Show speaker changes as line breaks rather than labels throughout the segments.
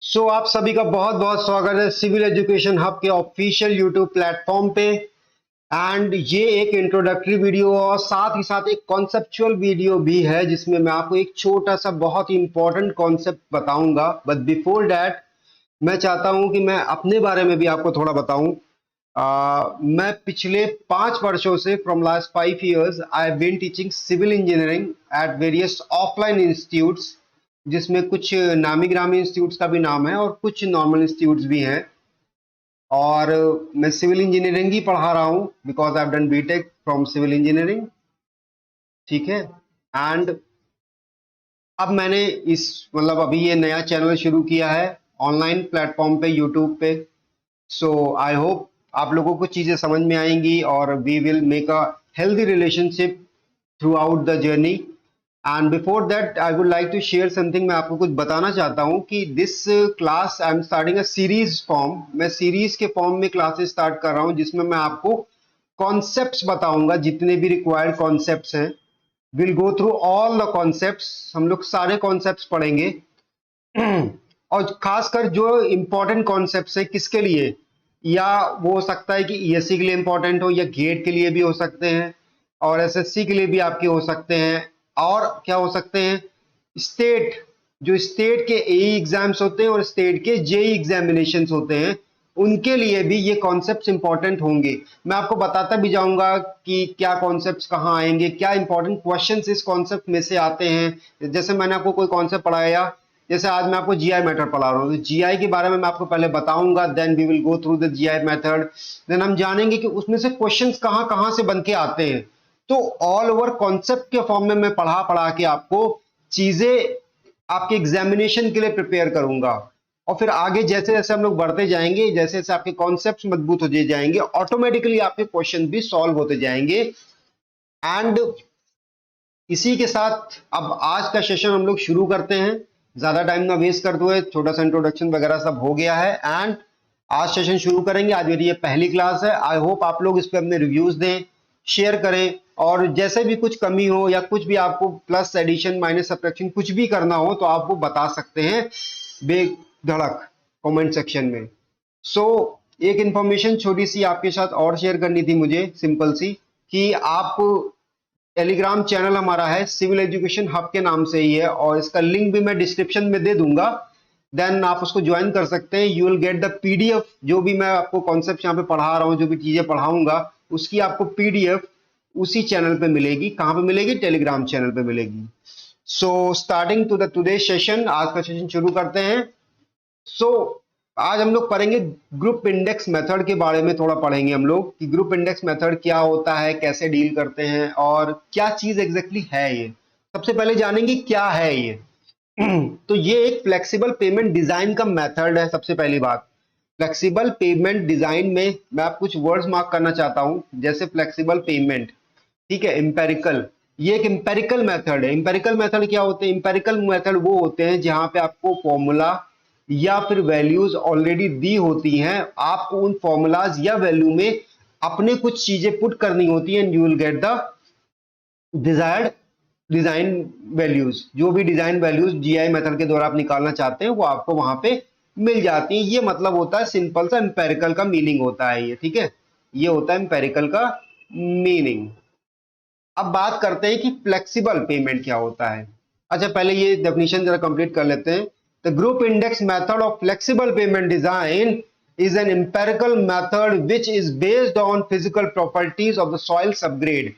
आप सभी का बहुत बहुत स्वागत है सिविल एजुकेशन हब के ऑफिशियल यूट्यूब प्लेटफॉर्म पे। एंड ये एक इंट्रोडक्टरी वीडियो और साथ ही साथ एक कॉन्सेप्चुअल वीडियो भी है जिसमें मैं आपको एक छोटा सा बहुत ही इंपॉर्टेंट कॉन्सेप्ट बताऊंगा। बट बिफोर डैट मैं चाहता हूं कि मैं अपने बारे में भी आपको थोड़ा बताऊं। मैं पिछले 5 वर्षों से from last 5 years I have been teaching civil engineering at various offline institutes, जिसमें कुछ नामी ग्रामी इंस्टीट्यूट्स का भी नाम है और कुछ नॉर्मल इंस्टीट्यूट्स भी हैं। और मैं सिविल इंजीनियरिंग ही पढ़ा रहा हूँ because I have done BTech from civil engineering. ठीक है। एंड अब मैंने इस मतलब अभी ये नया चैनल शुरू किया है ऑनलाइन प्लेटफॉर्म पे यूट्यूब पे। सो आई होप आप लोगों को चीज़ें समझ में आएंगी और we will make a healthy relationship throughout the journey. And before that I would like to share something. मैं आपको कुछ बताना चाहता हूँ कि this class I am starting a series form. मैं सीरीज के फॉर्म में क्लासेस स्टार्ट कर रहा हूँ जिसमें मैं आपको कॉन्सेप्ट्स बताऊंगा, जितने भी रिक्वायर्ड कॉन्सेप्ट्स हैं। Will go through all the concepts, हम लोग सारे कॉन्सेप्ट्स पढ़ेंगे। और खासकर जो इम्पोर्टेंट कॉन्सेप्ट्स है किसके लिए, या वो हो सकता है कि ईएससी के लिए इम्पोर्टेंट हो या गेट के लिए भी हो सकते हैं और एसएससी के लिए भी आपके हो सकते हैं। और क्या हो सकते हैं, स्टेट, जो स्टेट के एई एग्जाम्स होते हैं और स्टेट के जेई एग्जामिनेशंस होते हैं, उनके लिए भी ये कॉन्सेप्ट्स इंपॉर्टेंट होंगे। मैं आपको बताता भी जाऊंगा कि क्या कॉन्सेप्ट्स कहाँ आएंगे, क्या इंपॉर्टेंट क्वेश्चंस इस कॉन्सेप्ट में से आते हैं। जैसे मैंने आपको कोई कॉन्सेप्ट पढ़ाया, जैसे आज मैं आपको जीआई मेथड पढ़ा रहा हूँ, तो जीआई के बारे में मैं आपको पहले बताऊंगा, then we will go through the GI method. देन हम जानेंगे कि उसमें से क्वेश्चंस कहाँ कहाँ से बन के आते हैं। तो ऑल ओवर कॉन्सेप्ट के फॉर्म में मैं पढ़ा पढ़ा के आपको चीजें आपके एग्जामिनेशन के लिए प्रिपेयर करूंगा। और फिर आगे जैसे जैसे हम लोग बढ़ते जाएंगे, जैसे जैसे आपके कॉन्सेप्ट्स मजबूत होते जाएंगे, ऑटोमेटिकली आपके क्वेश्चन भी सॉल्व होते जाएंगे। एंड इसी के साथ अब आज का सेशन हम लोग शुरू करते हैं, ज्यादा टाइम ना वेस्ट करते हुए। छोटा सा इंट्रोडक्शन वगैरह सब हो गया है एंड आज सेशन शुरू करेंगे। आज मेरी ये पहली क्लास है। आई होप आप लोग इस पे अपने रिव्यूज दें, शेयर करें, और जैसे भी कुछ कमी हो या कुछ भी आपको प्लस एडिशन माइनस सब्ट्रैक्शन कुछ भी करना हो तो आप वो बता सकते हैं बेधड़क कमेंट सेक्शन में। सो एक इंफॉर्मेशन छोटी सी आपके साथ और शेयर करनी थी मुझे, सिंपल सी, कि आप टेलीग्राम चैनल हमारा है सिविल एजुकेशन हब के नाम से ही है और इसका लिंक भी मैं डिस्क्रिप्शन में दे दूंगा। देन आप उसको ज्वाइन कर सकते हैं। You will get the PDF, जो भी मैं आपको कॉन्सेप्ट यहाँ पे पढ़ा रहा हूँ, जो भी चीजें पढ़ाऊंगा उसकी आपको पीडीएफ उसी चैनल पे मिलेगी। कहाँ पे मिलेगी? टेलीग्राम चैनल पे मिलेगी। So starting to the today session, आज का सेशन शुरू करते हैं। सो आज हम लोग पढ़ेंगे ग्रुप इंडेक्स मेथड के बारे में। थोड़ा पढ़ेंगे हम लोग कि ग्रुप इंडेक्स मेथड क्या होता है, कैसे डील करते हैं और क्या चीज एग्जैक्टली है ये। सबसे पहले जानेंगे क्या है ये। तो ये एक फ्लेक्सिबल पेमेंट डिजाइन का मेथड है। सबसे पहली बात, फ्लेक्सिबल पेमेंट डिजाइन में मैं आप कुछ वर्ड्स मार्क करना चाहता हूं, जैसे फ्लेक्सिबल पेमेंट, ठीक है, इंपेरिकल। ये एक इंपेरिकल मेथड है। इंपेरिकल मेथड क्या होते हैं? इंपेरिकल मेथड वो होते हैं जहां पे आपको फॉर्मूला या फिर वैल्यूज ऑलरेडी दी होती हैं, आपको उन फॉर्मूलाज या वैल्यू में अपने कुछ चीजें पुट करनी होती हैं and you will get the desired design values. जो भी डिजाइन वैल्यूज जीआई मेथड के द्वारा आप निकालना चाहते हैं वो आपको वहां पे मिल जाती हैं। ये मतलब होता है सिंपल सा इंपेरिकल का मीनिंग होता है ये, ठीक है। ये होता है इंपेरिकल का मीनिंग। अब बात करते हैं कि फ्लेक्सिबल पेमेंट क्या होता है। अच्छा, पहले ये डेफिनेशन जरा कंप्लीट कर लेते हैं। The group index method of flexible pavement design is an empirical method which is based on physical properties of the soil subgrade।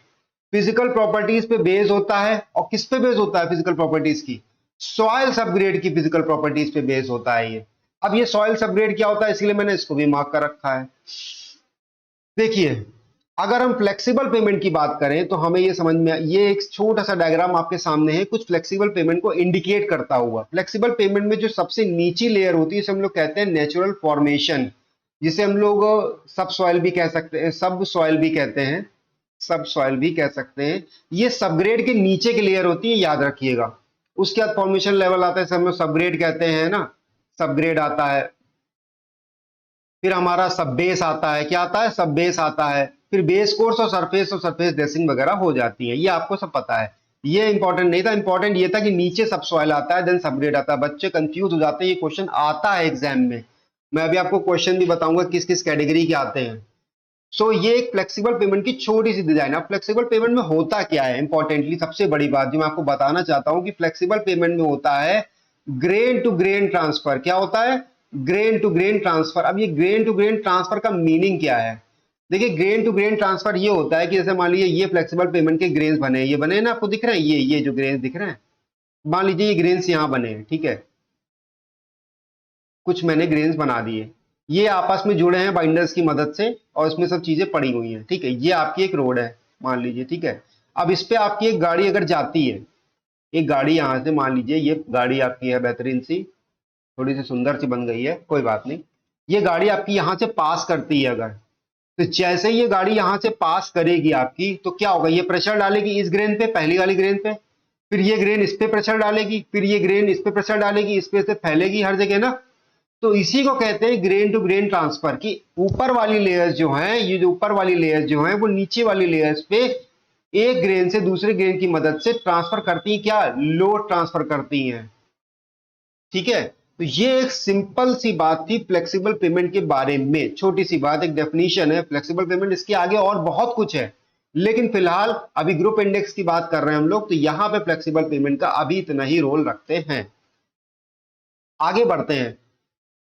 Physical properties पे बेस होता है। और किस पे बेस होता है? फिजिकल प्रॉपर्टीज की, सॉइल सबग्रेड की फिजिकल प्रॉपर्टीज पे बेस होता है ये। अब ये सॉइल सबग्रेड क्या होता है, इसलिए मैंने इसको भी मार्क कर रखा है। देखिए, अगर हम फ्लेक्सिबल पेमेंट की बात करें तो हमें ये समझ में, ये एक छोटा सा डायग्राम आपके सामने है कुछ फ्लेक्सिबल पेमेंट को इंडिकेट करता हुआ। फ्लेक्सिबल पेमेंट में जो सबसे नीची लेयर होती है, इसे हम लोग कहते हैं नेचुरल फॉर्मेशन, जिसे हम लोग सब सॉइल भी कह सकते हैं, सब सॉइल भी कहते हैं, सब सॉइल भी कह सकते हैं। ये सबग्रेड के नीचे की लेयर होती है, याद रखिएगा। उसके बाद फॉर्मेशन लेवल आता है, इसे हम लोग सबग्रेड कहते हैं ना, सबग्रेड आता है। फिर हमारा सब बेस आता है। क्या आता है? सब बेस आता है। फिर बेस कोर्स और सरफेस ड्रेसिंग वगैरह हो जाती है, ये आपको सब पता है। ये इंपॉर्टेंट नहीं था, इंपॉर्टेंट ये था कि नीचे सब सॉइल आता है देन सबग्रेड आता है। बच्चे कंफ्यूज हो जाते हैं, ये क्वेश्चन आता है एग्जाम में। मैं अभी आपको क्वेश्चन भी बताऊंगा किस किस कैटेगरी के आते हैं। सो ये एक फ्लेक्सिबल पेमेंट की छोटी सी डिजाइन है। अब फ्लेक्सिबल पेमेंट में होता क्या है, इंपॉर्टेंटली सबसे बड़ी बात जो मैं आपको बताना चाहता हूं कि फ्लेक्सिबल पेमेंट में होता है ग्रेन टू ग्रेन ट्रांसफर। क्या होता है? Grain to grain transfer. अब ये ग्रेन टू ग्रेन ट्रांसफर का मीनिंग क्या है? देखिए, ग्रेन टू ग्रेन ट्रांसफर ये होता है कि जैसे मान लीजिए ये फ्लेक्सिबल पेमेंट के ग्रेन्स बने हैं, ये बने हैं ना, आपको दिख रहे हैं, ये जो ग्रेन्स दिख रहे हैं, मान लीजिए ये ग्रेन्स यहां बने हैं, ठीक है, कुछ मैंने ग्रेन्स बना दिए, ये आपस में जुड़े हैं बाइंडर्स की मदद से और इसमें सब चीजें पड़ी हुई हैं, ठीक है। ये आपकी एक रोड है मान लीजिए, ठीक है। अब इस पे आपकी एक गाड़ी अगर जाती है, एक गाड़ी यहां से, मान लीजिए ये गाड़ी आपकी है बेहतरीन सी, थोड़ी सी सुंदर सी बन गई है, कोई बात नहीं। ये गाड़ी आपकी यहां से पास करती है अगर, तो जैसे ही ये गाड़ी यहां से पास करेगी आपकी, तो क्या होगा, ये प्रेशर डालेगी इस ग्रेन पे, पहली वाली ग्रेन पे, फिर ये ग्रेन इस पे प्रेशर डालेगी, फिर ये ग्रेन इस पे प्रेशर डालेगी, इस पे से फैलेगी हर जगह ना। तो इसी को कहते हैं ग्रेन टू ग्रेन ट्रांसफर, की ऊपर वाली लेयर्स जो हैं, ये जो ऊपर वाली लेयर्स जो हैं वो नीचे वाली लेयर्स पे एक ग्रेन से दूसरे ग्रेन की मदद से ट्रांसफर करती हैं, क्या, लोड ट्रांसफर करती हैं, ठीक है। तो ये एक सिंपल सी बात थी फ्लेक्सिबल पेमेंट के बारे में, छोटी सी बात, एक डेफिनेशन है फ्लेक्सिबल पेमेंट। इसके आगे और बहुत कुछ है, लेकिन फिलहाल अभी ग्रुप इंडेक्स की बात कर रहे हैं हम लोग, तो यहां पे फ्लेक्सिबल पेमेंट का अभी इतना ही रोल रखते हैं। आगे बढ़ते हैं।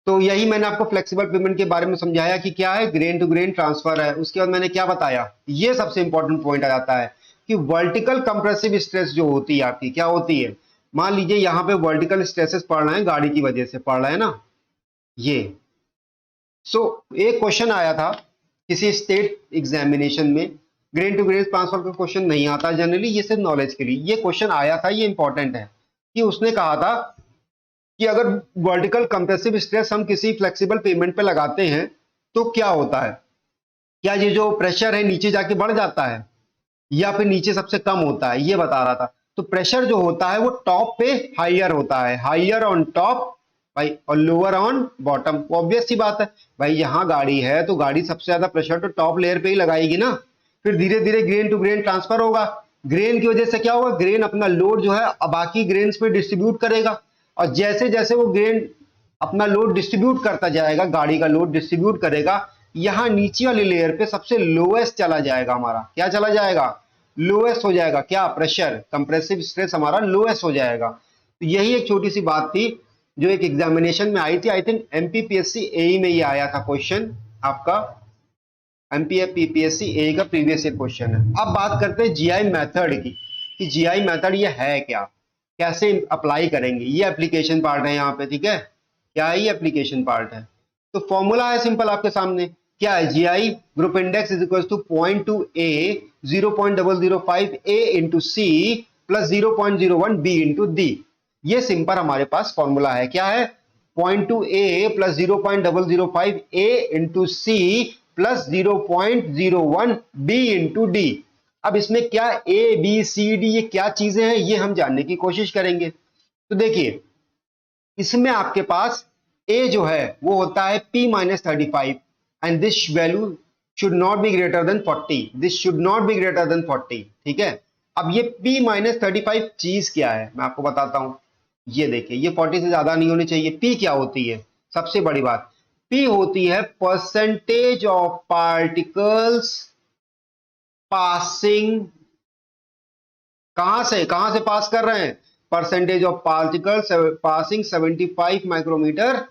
तो यही मैंने आपको फ्लेक्सिबल पेमेंट के बारे में समझाया कि क्या है, ग्रेन टू ग्रेन ट्रांसफर है। उसके बाद मैंने क्या बताया, ये सबसे इंपॉर्टेंट पॉइंट आ जाता है कि वर्टिकल कंप्रेसिव स्ट्रेस जो होती है आपकी, क्या होती है, मान लीजिए यहां पे वर्टिकल स्ट्रेसेस पड़ रहे हैं, गाड़ी की वजह से पड़ रहे हैं ना ये। सो एक क्वेश्चन आया था किसी स्टेट एग्जामिनेशन में, ग्रेन टू ग्रेन ट्रांसफर का क्वेश्चन नहीं आता जनरली, ये सिर्फ नॉलेज के लिए, ये क्वेश्चन आया था, ये इंपॉर्टेंट है कि उसने कहा था कि अगर वर्टिकल कंप्रेसिव स्ट्रेस हम किसी फ्लेक्सिबल पेमेंट पे लगाते हैं तो क्या होता है, क्या ये जो प्रेशर है नीचे जाके बढ़ जाता है या फिर नीचे सबसे कम होता है, ये बता रहा था। तो प्रेशर जो होता है वो टॉप पे हाइयर होता है, हाइयर ऑन टॉप भाई और लोअर ऑन बॉटम। ऑब्वियस सी बात है भाई, यहां गाड़ी है तो गाड़ी सबसे ज्यादा प्रेशर तो टॉप लेयर पे ही लगाएगी ना, फिर धीरे धीरे ग्रेन टू ग्रेन ट्रांसफर होगा। ग्रेन की वजह से क्या होगा, ग्रेन अपना लोड जो है बाकी ग्रेन्स पे डिस्ट्रीब्यूट करेगा, और जैसे जैसे वो ग्रेन अपना लोड डिस्ट्रीब्यूट करता जाएगा, गाड़ी का लोड डिस्ट्रीब्यूट करेगा, यहां नीचे वाली लेयर पे सबसे लोएस्ट चला जाएगा हमारा, क्या चला जाएगा, लोएस्ट हो जाएगा, क्या, प्रेशर, कंप्रेसिव स्ट्रेस हमारा लोएस्ट हो जाएगा। तो यही एक छोटी सी बात थी जो एक एग्जामिनेशन में आई थी, आई थिंक एमपीपीएससी एई में ये आया था क्वेश्चन आपका, एमपीपीएससी एई का प्रीवियस ईयर क्वेश्चन है। अब बात करते हैं जीआई मेथड की, कि जीआई मेथड ये है क्या, कैसे अप्लाई करेंगे, ये एप्लीकेशन पार्ट है यहाँ पे, ठीक है, क्या है, ये एप्लीकेशन पार्ट है। तो फॉर्मूला है सिंपल आपके सामने, क्या है, GI group index is equal to 0.2 A 0.005 A into C plus 0.01 B into D. ये सिंपल हमारे पास फॉर्मूला है, क्या है, 0.2 A plus 0.005 A into C plus 0.01 B into D. अब इसमें क्या ए बी सी डी ये क्या चीजें हैं, ये हम जानने की कोशिश करेंगे। तो देखिए, इसमें आपके पास ए जो है वो होता है P minus 35 and this value should not be greater than 40, this should not be greater than 40, ठीक है। अब ये P माइनस 35 चीज क्या है मैं आपको बताता हूं, ये देखिए, ये 40 से ज्यादा नहीं होनी चाहिए। P क्या होती है, सबसे बड़ी बात, P होती है परसेंटेज ऑफ पार्टिकल्स पासिंग, कहां से पास कर रहे हैं, percentage of particles passing 75 micrometre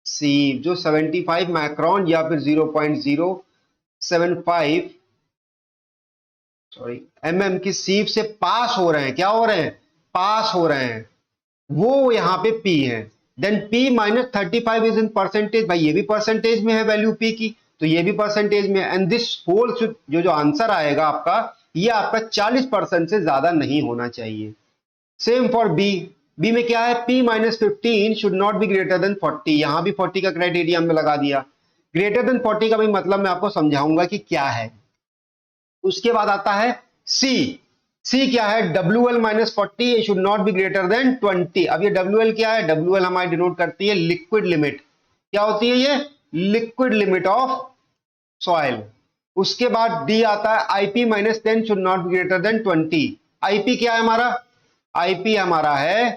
C, जो 75 माइक्रोन या फिर 0.075 सॉरी एमएम की सीप से पास हो रहे हैं, क्या हो रहे हैं, पास हो रहे हैं, वो यहां पे P है। Then P minus 35 is in percentage, भाई ये भी परसेंटेज में है वैल्यू P की, तो ये भी परसेंटेज में, एंड दिस होल जो आंसर आएगा आपका, ये आपका 40% से ज्यादा नहीं होना चाहिए। सेम फॉर बी, बी में क्या है, P minus 15 should not be greater than 40, यहां भी 40 का क्राइटेरिया हमने लगा दिया। ग्रेटर देन 40 का भी मतलब मैं आपको समझाऊंगा कि क्या है। उसके बाद आता है सी, सी क्या है, WL minus 40 should not be greater than 20। अब ये WL क्या है, WL हमारी डिनोट करती है लिक्विड लिमिट, क्या होती है ये, लिक्विड लिमिट ऑफ सॉइल। उसके बाद डी आता है IP minus 10 should not be greater than 20, IP क्या है हमारा? आईपी हमारा है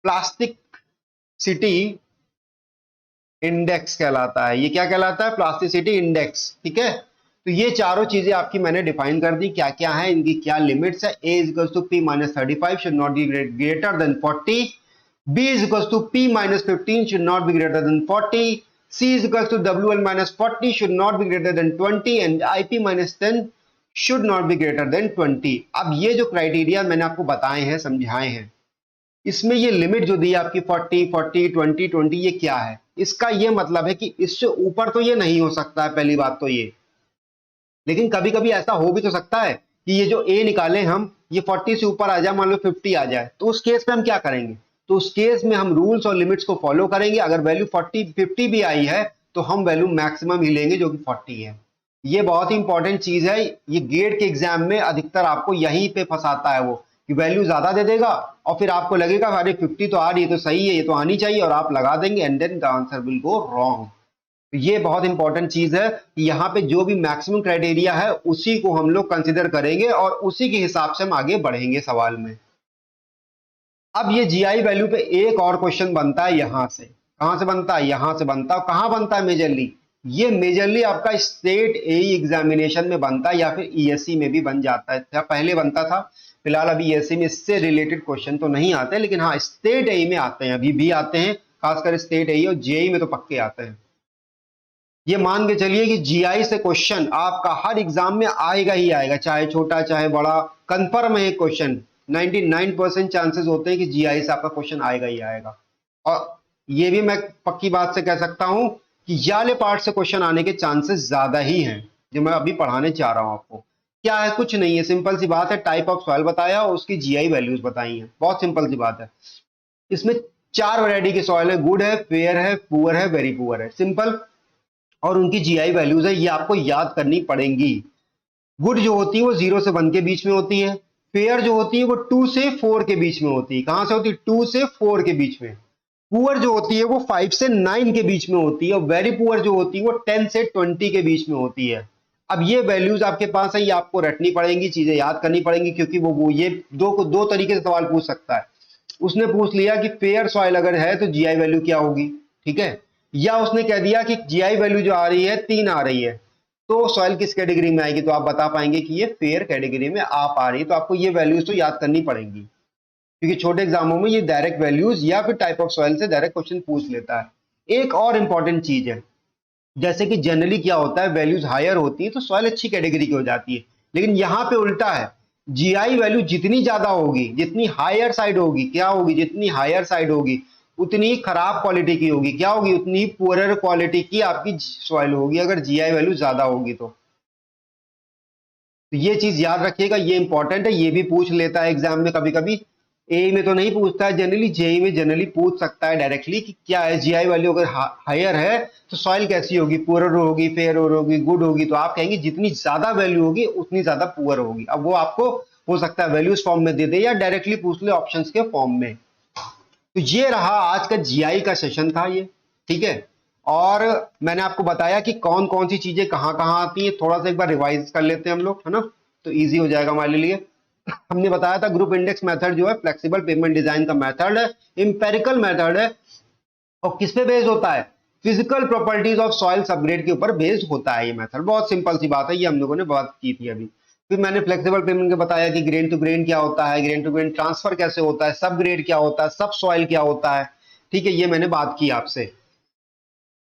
प्लास्टिक सिटी इंडेक्स कहलाता है। ये क्या कहलाता है? Plasticity index. ठीक है, तो ये चारों चीजें आपकी मैंने डिफाइन कर दी, क्या क्या है, इनकी क्या लिमिट्स है। A is equal to P minus 35 should not be greater than 40, B is equal to P minus 15 should not be greater than 40, C is equal to W L minus 40 should not be greater than 20 and I P minus 10 should not be greater than 20। अब ये जो criteria मैंने आपको बताए हैं, समझाए हैं, इसमें ये लिमिट जो दी है आपकी 40 40 20 20, ये क्या है? इसका ये मतलब है कि इससे ऊपर तो ये नहीं हो सकता है, पहली बात तो ये। लेकिन कभी कभी ऐसा हो भी तो सकता है कि ये जो ए निकाले हम, ये 40 से ऊपर आ जाए, मान लो 50 आ जाए, तो उस केस में हम क्या करेंगे? तो उस केस में हम रूल्स और लिमिट्स को फॉलो करेंगे। अगर वैल्यू 40 50 भी आई है तो हम वैल्यू मैक्सिमम ही लेंगे जो कि 40 है। ये बहुत ही इंपॉर्टेंट चीज है, ये गेट के एग्जाम में अधिकतर आपको यहीं पे फंसाता है वो, कि वैल्यू ज्यादा दे देगा और फिर आपको लगेगा अरे 50 तो आ रही है तो सही है, ये तो आनी चाहिए, और आप लगा देंगे and then the answer will go wrong. तो ये बहुत इंपॉर्टेंट चीज है कि यहाँ पे जो भी मैक्सिमम क्राइटेरिया है उसी को हम लोग कंसिडर करेंगे और उसी के हिसाब से हम आगे बढ़ेंगे सवाल में। अब ये जीआई वैल्यू पे एक और क्वेश्चन बनता है यहां से। कहां से बनता है? यहां से बनता है। कहां बनता है मेजरली? ये मेजरली आपका स्टेट एई एग्जामिनेशन में बनता है या फिर ईएससी में भी बन जाता है। पहले बनता था, फिलहाल अभी ईएससी में इससे रिलेटेड क्वेश्चन तो नहीं आते, लेकिन हाँ स्टेट एई में आते हैं, अभी भी आते हैं, खासकर स्टेट एई और जेई में तो पक्के आते हैं। ये मान के चलिए कि जीआई से क्वेश्चन आपका हर एग्जाम में आएगा ही आएगा, चाहे छोटा चाहे बड़ा, कंफर्म है क्वेश्चन। 99% चांसेस होते हैं कि जीआई से आपका क्वेश्चन आएगा ही आएगा। और ये भी मैं पक्की बात से कह सकता हूं कि ये वाले पार्ट से क्वेश्चन आने के चांसेस ज्यादा ही हैं, जो मैं अभी पढ़ाने चाह रहा हूं आपको। क्या है? कुछ नहीं है, सिंपल सी बात है, टाइप ऑफ सॉइल बताया और उसकी जीआई वैल्यूज बताई हैं, बहुत सिंपल सी बात है। इसमें 4 वैरायटी की सॉइल है, गुड है, फेयर है, पुअर है, वेरी पुअर है, सिंपल। और उनकी जीआई वैल्यूज है, ये आपको याद करनी पड़ेंगी। गुड जो होती है वो 0 से 1 के बीच में होती है, फेयर जो होती है वो 2 से 4 के बीच में होती है। कहां से होती है? 2 से 4 के बीच में। पुअर जो होती है वो 5 से 9 के बीच में होती है और वेरी पुअर जो होती है वो 10 से 20 के बीच में होती है। अब ये वैल्यूज आपके पास है, ये आपको रटनी पड़ेंगी, चीजें याद करनी पड़ेंगी, क्योंकि वो ये दो तरीके से सवाल पूछ सकता है। उसने पूछ लिया कि फेयर सॉइल अगर है तो जीआई वैल्यू क्या होगी, ठीक है, या उसने कह दिया कि जीआई वैल्यू जो आ रही है 3 आ रही है, तो सॉइल किस कैटेगरी में आएगी? तो आप बता पाएंगे कि ये फेयर कैटेगरी में आप आ रही है। तो आपको ये वैल्यूज तो याद करनी पड़ेंगी, क्योंकि छोटे एग्जामों में ये डायरेक्ट वैल्यूज या फिर टाइप ऑफ सॉइल से डायरेक्ट क्वेश्चन पूछ लेता है। एक और इंपॉर्टेंट चीज है, जैसे कि जनरली क्या होता है, वैल्यूज हायर होती है तो सॉइल अच्छी कैटेगरी की हो जाती है, लेकिन यहां पे उल्टा है। जीआई वैल्यू जितनी ज्यादा होगी, जितनी हायर साइड होगी, क्या होगी? जितनी हायर साइड होगी उतनी खराब क्वालिटी की होगी, क्या होगी? उतनी पुअरर क्वालिटी की आपकी सॉइल होगी, अगर जीआई वैल्यू ज्यादा होगी तो ये चीज याद रखिएगा, ये इंपॉर्टेंट है, ये भी पूछ लेता है एग्जाम में कभी कभी। ए में तो नहीं पूछता है जनरली, जेई में जनरली पूछ सकता है डायरेक्टली कि क्या है जीआई वैल्यू अगर हायर है तो सॉइल कैसी होगी, पुअर होगी, फेयर होगी, गुड होगी। तो आप कहेंगे जितनी ज्यादा वैल्यू होगी उतनी ज्यादा पुअर होगी। अब वो आपको हो सकता है वैल्यूज फॉर्म में दे दे या डायरेक्टली पूछ ले ऑप्शंस के फॉर्म में। तो ये रहा आज का जीआई का सेशन था ये, ठीक है। और मैंने आपको बताया कि कौन कौन सी चीजें कहां कहां आती हैं, थोड़ा सा एक बार रिवाइज कर लेते हैं हम लोग, है ना, तो इजी हो जाएगा हमारे लिए। हमने बताया था ग्रुप इंडेक्स मेथड जो है फ्लेक्सिबल पेमेंट डिजाइन का मेथड है, इंपेरिकल मेथड है, और किस पे बेस्ड होता है? Physical properties of soil subgrade के ऊपर बेस्ड होता है ये मेथड। बहुत सिंपल सी बात है, ये हम लोगों ने बात की थी अभी। फिर मैंने फ्लेक्सिबल पेमेंट का बताया कि ग्रेन टू ग्रेन क्या होता है, ग्रेन टू ग्रेन ट्रांसफर कैसे होता है, सब ग्रेड क्या होता है, सब सॉइल क्या होता है, ठीक है, ये मैंने बात की आपसे।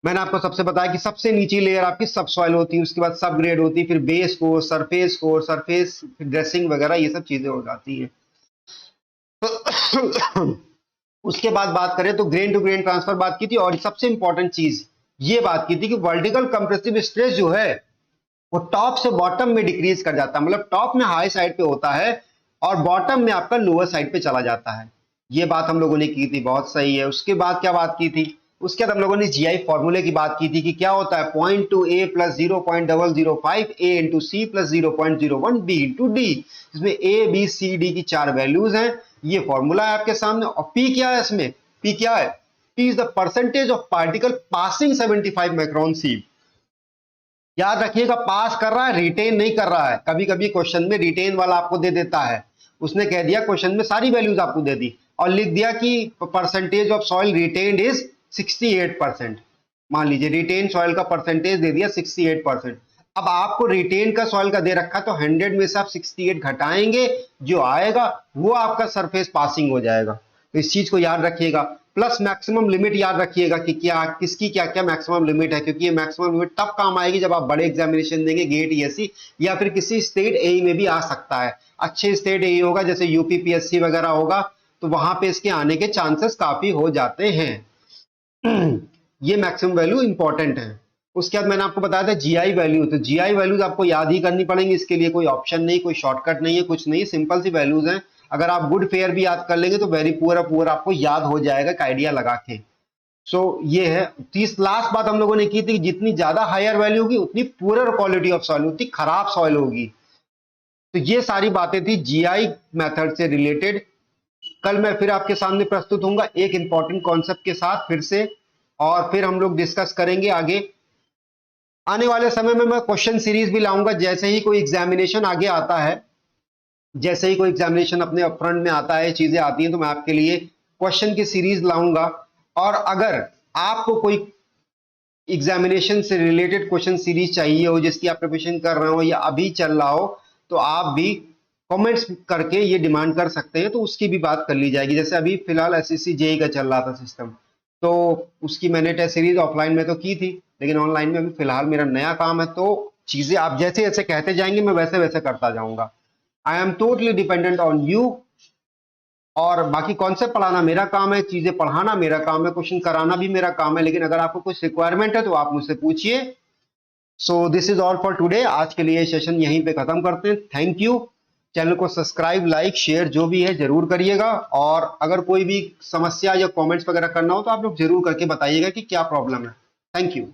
मैंने आपको सबसे बताया कि सबसे नीची लेयर आपकी सब सॉइल होती है, उसके बाद सब ग्रेड होती है, फिर बेस कोर्स, सरफेस ड्रेसिंग वगैरह ये सब चीजें हो जाती है। उसके बाद बात करें तो ग्रेन टू ग्रेन ट्रांसफर बात की थी, और सबसे इंपॉर्टेंट चीज ये बात की थी कि वर्टिकल कंप्रेसिव स्ट्रेस जो है वो टॉप से बॉटम में डिक्रीज कर जाता है, मतलब टॉप में हाई साइड पे होता है और बॉटम में आपका लोअर साइड पे चला जाता है। ये बात हम लोगों ने की थी, बहुत सही है। उसके बाद क्या बात की थी? उसके बाद हम लोगों ने जीआई फॉर्मूले की बात की थी कि क्या होता है, point two A plus 0.005 A into C plus 0.01 B into D, इसमें ए बी सी डी की 4 वैल्यूज हैं। ये फॉर्मूला है आपके सामने। और पी क्या है इसमें? पी क्या है? P is the percentage of particle passing 75 micron sieve. याद रखिएगा, पास कर रहा है, रिटेन नहीं कर रहा है। कभी कभी क्वेश्चन में रिटेन वाला आपको दे देता है, उसने कह दिया क्वेश्चन में सारी वैल्यूज आपको दे दी और लिख दिया कि percentage of soil retained is 68%। मान लीजिए रिटेन सॉइल का परसेंटेज दे दिया 68%। अब आपको रिटेन का सॉइल का दे रखा, तो 100 में से आप 68 घटाएंगे, जो आएगा वो आपका सरफेस पासिंग हो जाएगा। तो इस चीज को याद रखिएगा। प्लस मैक्सिमम लिमिट याद रखिएगा कि क्या किसकी क्या क्या मैक्सिमम लिमिट है, क्योंकि ये मैक्सिमम लिमिट तब काम आएगी जब आप बड़े एग्जामिनेशन देंगे, गेट ईएससी या फिर किसी स्टेट एई में भी आ सकता है। अच्छे स्टेट एई होगा जैसे यूपी पीएससी वगैरह होगा, तो वहां पे इसके आने के चांसेस काफी हो जाते हैं। ये मैक्सिमम वैल्यू इंपॉर्टेंट है। उसके बाद मैंने आपको बताया था जीआई वैल्यू, तो जीआई वैल्यूज आपको याद ही करनी पड़ेंगी, इसके लिए कोई ऑप्शन नहीं, कोई शॉर्टकट नहीं है, कुछ नहीं, सिंपल सी वैल्यूज हैं। अगर आप गुड फेयर भी याद कर लेंगे तो वेरी पुअर आपको याद हो जाएगा एक आइडिया लगा के। सो ये है 30। लास्ट बात हम लोगों ने की थी, जितनी ज्यादा हायर वैल्यू होगी उतनी पुअर क्वालिटी ऑफ सॉइल, उतनी खराब सॉइल होगी। तो ये सारी बातें थी जीआई मेथड से रिलेटेड। कल मैं फिर आपके सामने प्रस्तुत होऊंगा एक इंपॉर्टेंट कॉन्सेप्ट के साथ फिर से, और फिर हम लोग डिस्कस करेंगे आगे। आने वाले समय में मैं क्वेश्चन सीरीज भी लाऊंगा, जैसे ही कोई एग्जामिनेशन आगे आता है, जैसे ही कोई एग्जामिनेशन अपने फ्रंट में आता है, चीजें आती हैं, तो मैं आपके लिए क्वेश्चन की सीरीज लाऊंगा। और अगर आपको कोई एग्जामिनेशन से रिलेटेड क्वेश्चन सीरीज चाहिए हो, जिसकी आप प्रिपरेशन कर रहे हो या अभी चल रहा हो, तो आप भी कमेंट्स करके ये डिमांड कर सकते हैं, तो उसकी भी बात कर ली जाएगी। जैसे अभी फिलहाल एसएससी जेई का चल रहा था सिस्टम, तो उसकी मैंने टेस्ट सीरीज ऑफलाइन में तो की थी, लेकिन ऑनलाइन में अभी फिलहाल मेरा नया काम है, तो चीजें आप जैसे जैसे कहते जाएंगे मैं वैसे वैसे करता जाऊंगा। I am totally dependent on you. और बाकी कॉन्सेप्ट पढ़ाना मेरा काम है, चीजें पढ़ाना मेरा काम है, क्वेश्चन कराना भी मेरा काम है, लेकिन अगर आपको कुछ रिक्वायरमेंट है तो आप मुझसे पूछिए। So this is all for today. आज के लिए सेशन यहीं पे खत्म करते हैं। Thank you. चैनल को सब्सक्राइब, लाइक, शेयर जो भी है जरूर करिएगा, और अगर कोई भी समस्या या कमेंट्स वगैरह करना हो तो आप लोग जरूर करके बताइएगा कि क्या प्रॉब्लम है। Thank you.